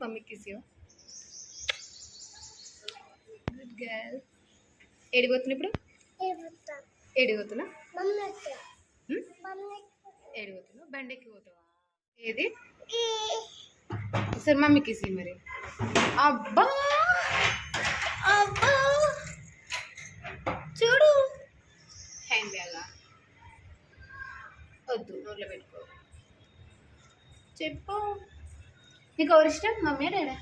Mummy kiss you. Good girl. ఏడిపోతున్నా ఇప్పుడు? ఏడిపోతున్నా? ఏడిపోతున్నా? బండికి పోతావా? ఏది సరే మమ్మీ కిస్ యూ మరి. అబ్బా అబ్బా చూడు హ్యాండ్ బ్యాగా వద్దు నోట్లో పెట్టుకో. చెప్పు నీకు ఎవరు ఇష్టం, మమ్మీ డాడా?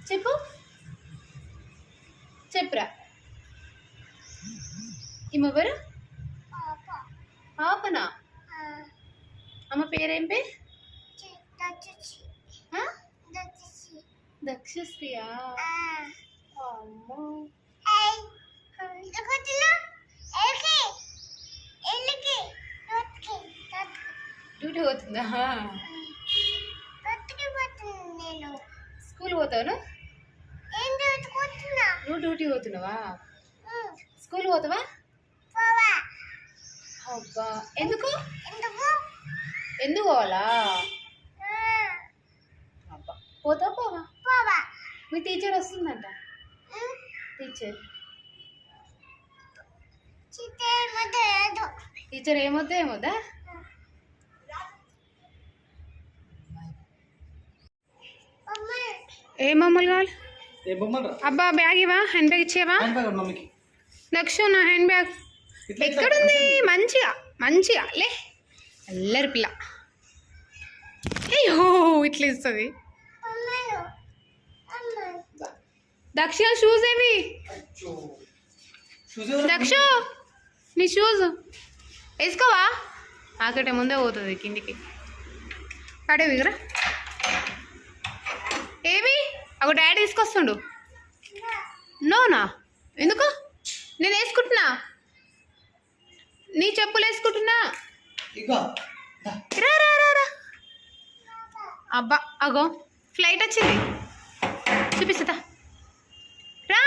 చెప్పు చెప్పురా. ఈమెవరు? పాపనా? అమ్మ పేరేం పేరు? దక్షశ్రీయా? అమ్మో డ్యూటీ పోతుందా? స్కూల్ పోతావునా? నువ్వు డ్యూటీ పోతున్నావా? స్కూల్ పోతావా? అబ్బా ఎందుకు ఎందుకు పోవాలా? అబ్బా పోతా పోవా? మీ టీచర్ వస్తుందంట. టీచర్ ఏమొద్దా ఏమొద్దా? ఏ బొమ్మలు కావాలి? అబ్బా బ్యాగ్ ఇవా, హ్యాండ్ బ్యాగ్ ఇచ్చేవా? లక్ష నా హ్యాండ్ బ్యాగ్ ఎక్కడుంది? మంచిగా మంచిగా లే, అల్లరి పిల్ల. అయ్యో ఇట్లా ఇస్తుంది. దక్ష షూస్ ఏవి? దక్ష నీ షూస్ వేసుకోవా? ఆకటే ముందే పోతుంది కిందికి. పడే విగరా ఏవి? అగో డాడీ తీసుకొస్తుండు. నోనా ఎందుకు? నేను వేసుకుంటున్నా, నీ చెప్పులు వేసుకుంటున్నా. రా రా రా రా. అబ్బా అగో ఫ్లైట్ వచ్చింది, చూపిస్తా రా.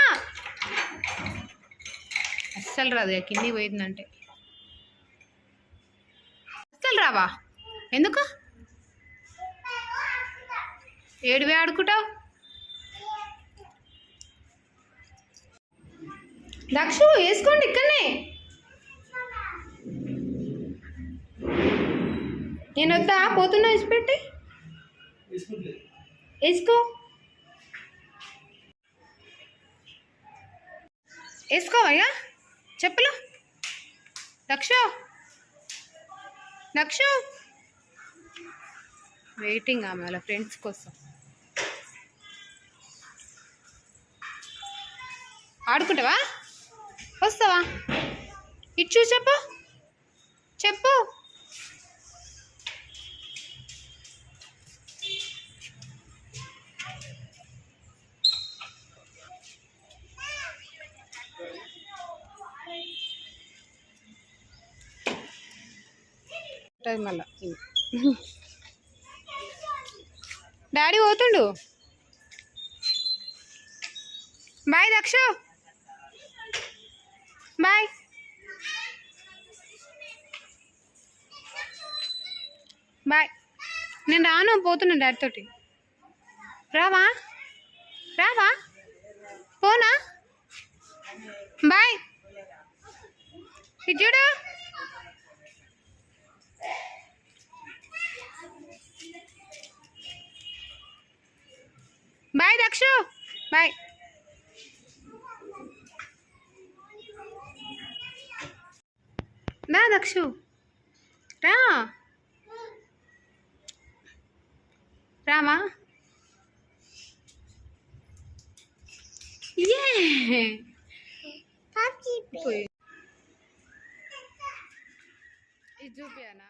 అస్సలు రాదు కింది పోయిందంటే. అస్సలు రావా? ఎందుకు? ఏడువే ఆడుకుంటావు? దక్షు వేసుకోండి ఇక్కడనే. నేను వద్దా? పోతున్నా ఇసిపెట్టి వేసుకో. వేసుకోవయ్యా చెప్పులు. దక్షు దక్షు వెయిటింగ్ ఆమె వాళ్ళ ఫ్రెండ్స్ కోసం. ఆడుకుంటావా? వస్తావా? ఇచ్చు చెప్పు చెప్పు. మళ్ళా డాడీ పోతుండు. Bye Dakshu, bye. బాయ్. నేను రాను, పోతున్నా డాడీ తోటి. రావా? రావా? పోనా? బాయ్. చూడు బాయ్ దక్షు, బాయ్. రా దక్షు రా. రామా? ఇది చూపియానా?